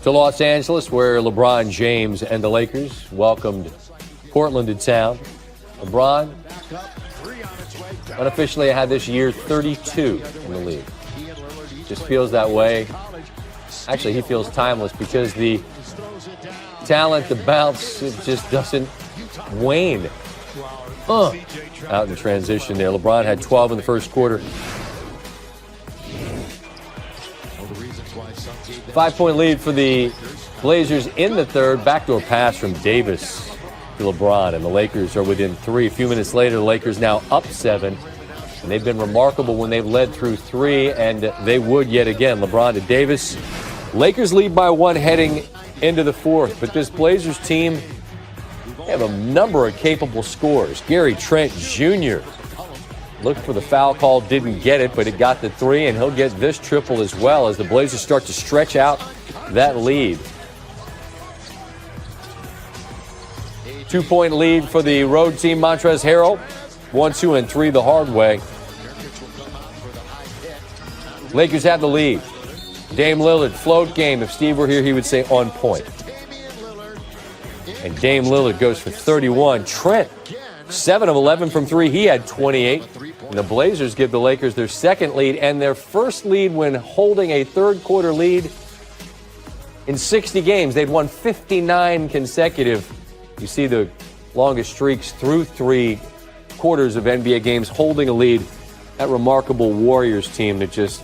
to Los Angeles, where LeBron James and the Lakers welcomed Portland to town. LeBron unofficially had this year 32 in the league. Just feels that way. Actually, he feels timeless because the talent, the bounce, it just doesn't wane. Out in transition there. LeBron had 12 in the first quarter. 5-point lead for the Blazers in the third. Backdoor pass from Davis to LeBron, and the Lakers are within 3. A few minutes later, the Lakers now up 7. And they've been remarkable when they've led through 3, and they would yet again. LeBron to Davis. Lakers lead by 1 heading into the fourth, but this Blazers team, they have a number of capable scorers. Gary Trent Jr. looked for the foul call, didn't get it, but it got the 3, and he'll get this triple as well as the Blazers start to stretch out that lead. 2-point lead for the road team, Montrezl Harrell. 1, 2, and 3 the hard way. Lakers have the lead. Dame Lillard, float game. If Steve were here, he would say on point. And Dame Lillard goes for 31. Trent, 7 of 11 from 3. He had 28. And the Blazers give the Lakers their second lead and their first lead when holding a third quarter lead in 60 games. They'd won 59 consecutive. You see the longest streaks through 3 quarters of NBA games holding a lead. That remarkable Warriors team that just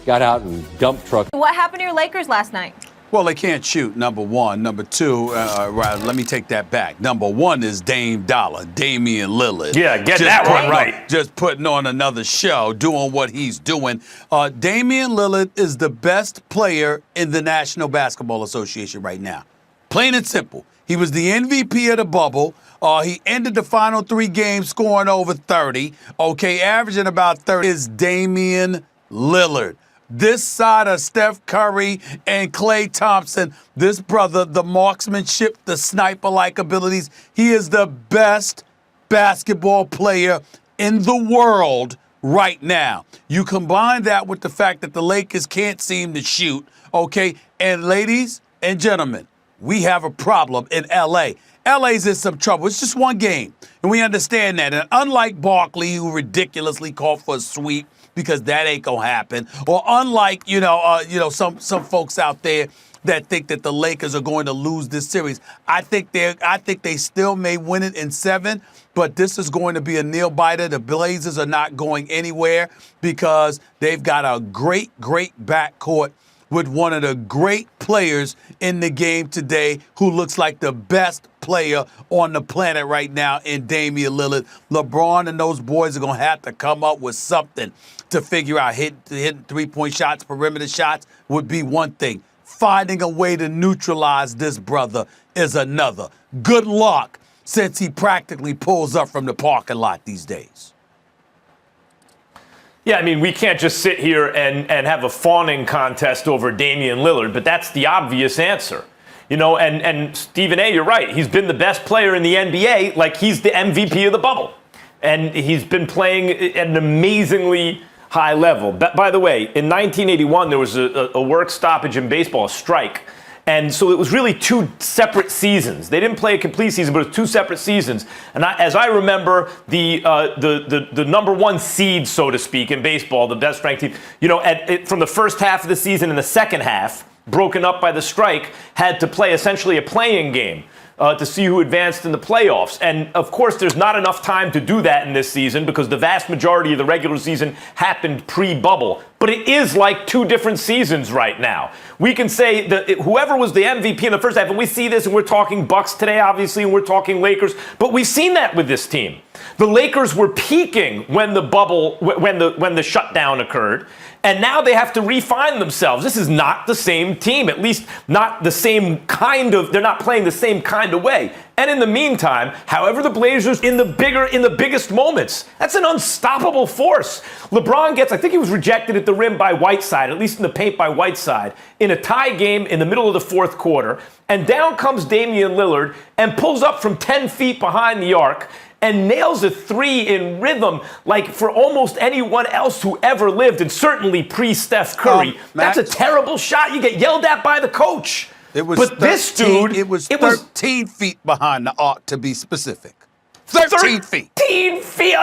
got out and dump truck. What happened to your Lakers last night? Well, they can't shoot, number one. Number two, let me take that back. Number one is Dame Dollar, Damian Lillard. Yeah, get that one right. Just putting on another show, doing what he's doing. Damian Lillard is the best player in the National Basketball Association right now. Plain and simple. He was the MVP of the bubble. He ended the final 3 games scoring over 30. Okay, averaging about 30 is Damian Lillard. This side of Steph Curry and Klay Thompson, this brother, the marksmanship, the sniper-like abilities, he is the best basketball player in the world right now. You combine that with the fact that the Lakers can't seem to shoot, okay? And ladies and gentlemen, we have a problem in L.A. LA's in some trouble. It's just one game, and we understand that. And unlike Barkley, who ridiculously called for a sweep, because that ain't gonna happen, or unlike some folks out there that think that the Lakers are going to lose this series, I think they still may win it in 7, but this is going to be a nail biter. The Blazers are not going anywhere because they've got a great backcourt with one of the great players in the game today who looks like the best player on the planet right now in Damian Lillard. LeBron and those boys are going to have to come up with something to figure out. Hitting 3-point shots, perimeter shots would be one thing. Finding a way to neutralize this brother is another. Good luck, since he practically pulls up from the parking lot these days. Yeah, I mean, we can't just sit here and have a fawning contest over Damian Lillard, but that's the obvious answer. You know, and Stephen A., you're right. He's been the best player in the NBA, like he's the MVP of the bubble. And he's been playing at an amazingly high level. By the way, in 1981, there was a work stoppage in baseball, a strike. And so it was really 2 separate seasons. They didn't play a complete season, but it was 2 separate seasons. And as I remember, the number 1 seed, so to speak, in baseball, the best ranked team, you know, from the first half of the season and the second half, broken up by the strike, had to play essentially a playing game to see who advanced in the playoffs. And, of course, there's not enough time to do that in this season because the vast majority of the regular season happened pre-bubble. But it is like 2 different seasons right now. We can say that whoever was the MVP in the first half, and we see this, and we're talking Bucks today, obviously, and we're talking Lakers, but we've seen that with this team. The Lakers were peaking when the bubble, when the shutdown occurred, and now they have to refine themselves. This is not the same team, at least not the same kind of, they're not playing the same kind of way. And in the meantime, however, the Blazers in the biggest moments, that's an unstoppable force. LeBron gets, I think he was rejected at the rim by Whiteside, at least in the paint by Whiteside, in a tie game in the middle of the fourth quarter. And down comes Damian Lillard and pulls up from 10 feet behind the arc and nails a three in rhythm like for almost anyone else who ever lived, and certainly pre-Steph Curry. That's a terrible shot. You get yelled at by the coach. It was but 13, this dude, it was 13 feet behind the arc, to be specific. 13 feet. 13 feet.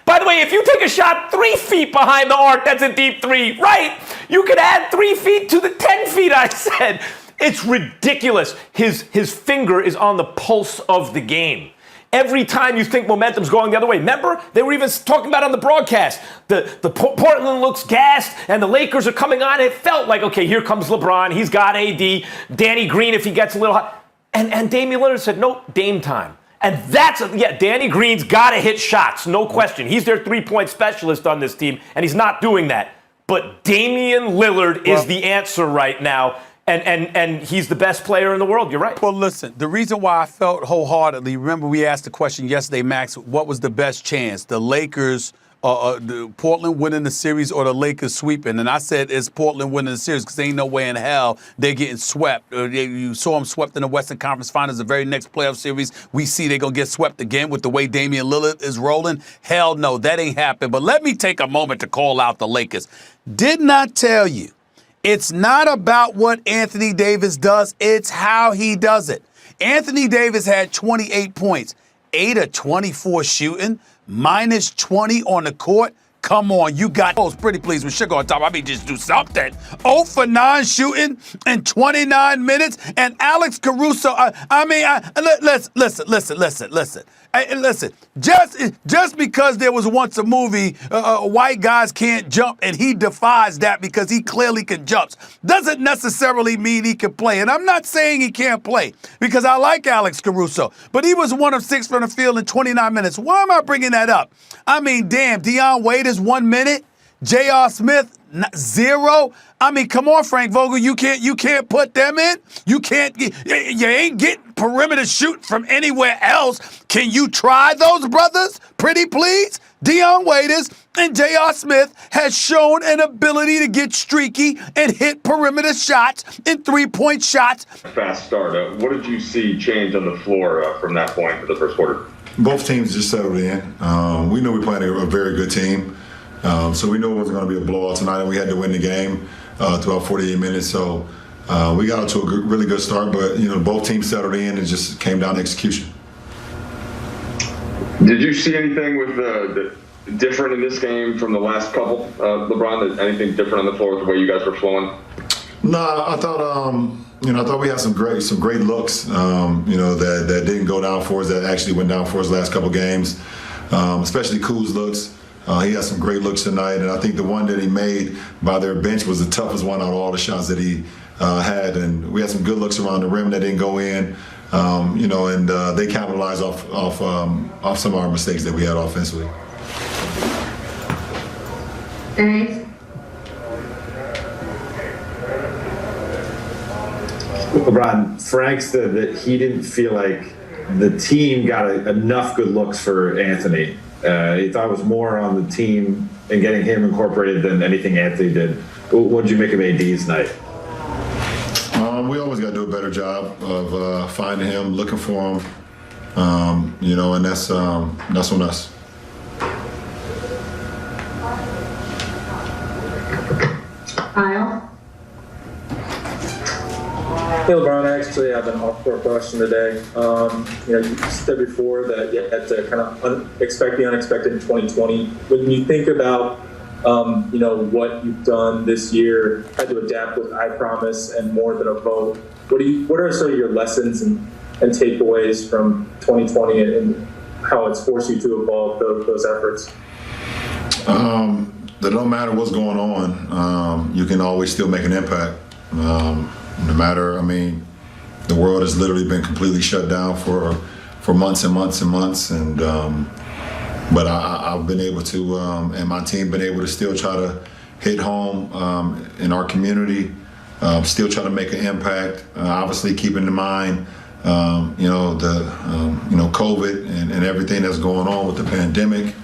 By the way, if you take a shot 3 feet behind the arc, that's a deep three, right? You could add 3 feet to the 10 feet I said. It's ridiculous. His finger is on the pulse of the game. Every time you think momentum's going the other way. Remember, they were even talking about on the broadcast, the Portland looks gassed and the Lakers are coming on. It felt like, okay, here comes LeBron. He's got AD. Danny Green, if he gets a little hot. And Damian Lillard said, nope, Dame time. And Danny Green's got to hit shots, no question. He's their three-point specialist on this team, and he's not doing that. But Damian Lillard is the answer right now. And he's the best player in the world. You're right. Well, listen, the reason why I felt wholeheartedly, remember we asked the question yesterday, Max, what was the best chance? The Lakers, the Portland winning the series or the Lakers sweeping? And I said it's Portland winning the series because there ain't no way in hell they're getting swept. You saw them swept in the Western Conference Finals, the very next playoff series. We see they're going to get swept again with the way Damian Lillard is rolling. Hell no, that ain't happening. But let me take a moment to call out the Lakers. Did not tell you. It's not about what Anthony Davis does, it's how he does it. Anthony Davis had 28 points, 8 of 24 shooting, minus 20 on the court. Come on, you got those pretty please with sugar on top. I mean, just do something. 0 for 9 shooting in 29 minutes. And Alex Caruso, listen. Hey, listen, just because there was once a movie, White Guys Can't Jump, and he defies that because he clearly can jump, doesn't necessarily mean he can play. And I'm not saying he can't play because I like Alex Caruso, but he was 1 of 6 from the field in 29 minutes. Why am I bringing that up? I mean, damn, Deion Waiters 1 minute, J.R. Smith 0. I mean, come on, Frank Vogel, you can't put them in. You ain't getting perimeter shoot from anywhere else. Can you try those brothers? Pretty please. Deion Waiters and J.R. Smith has shown an ability to get streaky and hit perimeter shots and three-point shots. Fast start. What did you see change on the floor from that point for the first quarter? Both teams just settled in. We knew we played a very good team. So we knew it wasn't going to be a blowout tonight, and we had to win the game throughout 48 minutes. So we got out to a really good start, but both teams settled in and just came down to execution. Did you see anything with the different in this game from the last couple, LeBron? Anything different on the floor with the way you guys were flowing? No, I thought I thought we had some great looks. That didn't go down for us. That actually went down for us last couple games, especially Kuz's looks. He had some great looks tonight, and I think the one that he made by their bench was the toughest one out of all the shots that he had. And we had some good looks around the rim that didn't go in, and they capitalized off some of our mistakes that we had offensively. Thanks. LeBron, Frank said that he didn't feel like the team got enough good looks for Anthony. He thought it was more on the team and getting him incorporated than anything Anthony did. What did you make of AD's night? We always got to do a better job of finding him, looking for him, and that's on us. Kyle? Hey LeBron, I actually have an off-court question today. You said before that you had to kind of expect the unexpected in 2020. When you think about, what you've done this year, had to adapt with I Promise and More Than a Vote. What are sort of your lessons and takeaways from 2020 and how it's forced you to evolve those efforts? That no matter what's going on, you can always still make an impact. No matter, the world has literally been completely shut down for months and months and months, and but I've been able to, and my team been able to still try to hit home in our community, still try to make an impact. Obviously, keeping in mind, COVID and everything that's going on with the pandemic,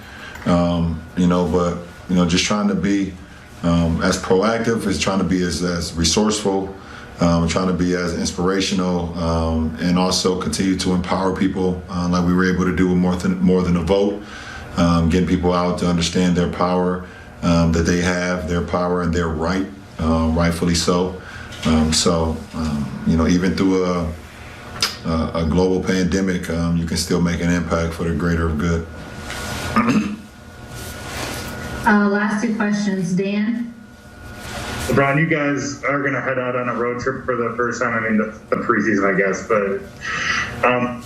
but just trying to be as proactive, as trying to be as resourceful. trying to be as inspirational and also continue to empower people like we were able to do with more than a vote, getting people out to understand their power, that they have their power and their right, rightfully so. Even through a global pandemic, you can still make an impact for the greater good. Last two questions. Dan? LeBron, you guys are going to head out on a road trip for the first time. I mean, the preseason, I guess. But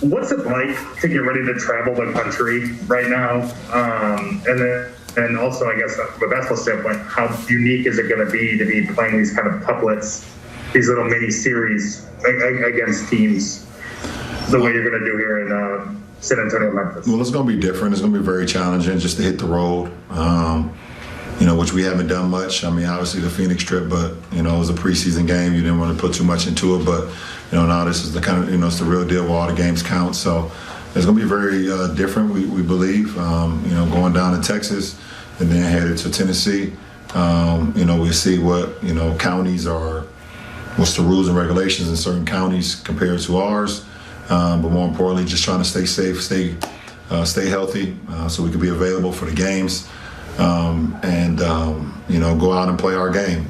what's it like to get ready to travel the country right now? And also, I guess, from a basketball standpoint, how unique is it going to be playing these kind of couplets, these little mini series against teams, the way you're going to do here in San Antonio, Memphis? Well, it's going to be different. It's going to be very challenging just to hit the road, which we haven't done much. I mean, obviously the Phoenix trip, but, it was a preseason game. You didn't want to put too much into it. But, now this is the kind of, it's the real deal where all the games count. So it's going to be very different, we believe, going down to Texas and then headed to Tennessee. We'll see what, counties are, what's the rules and regulations in certain counties compared to ours. But more importantly, just trying to stay safe, stay healthy, so we can be available for the games, and go out and play our game.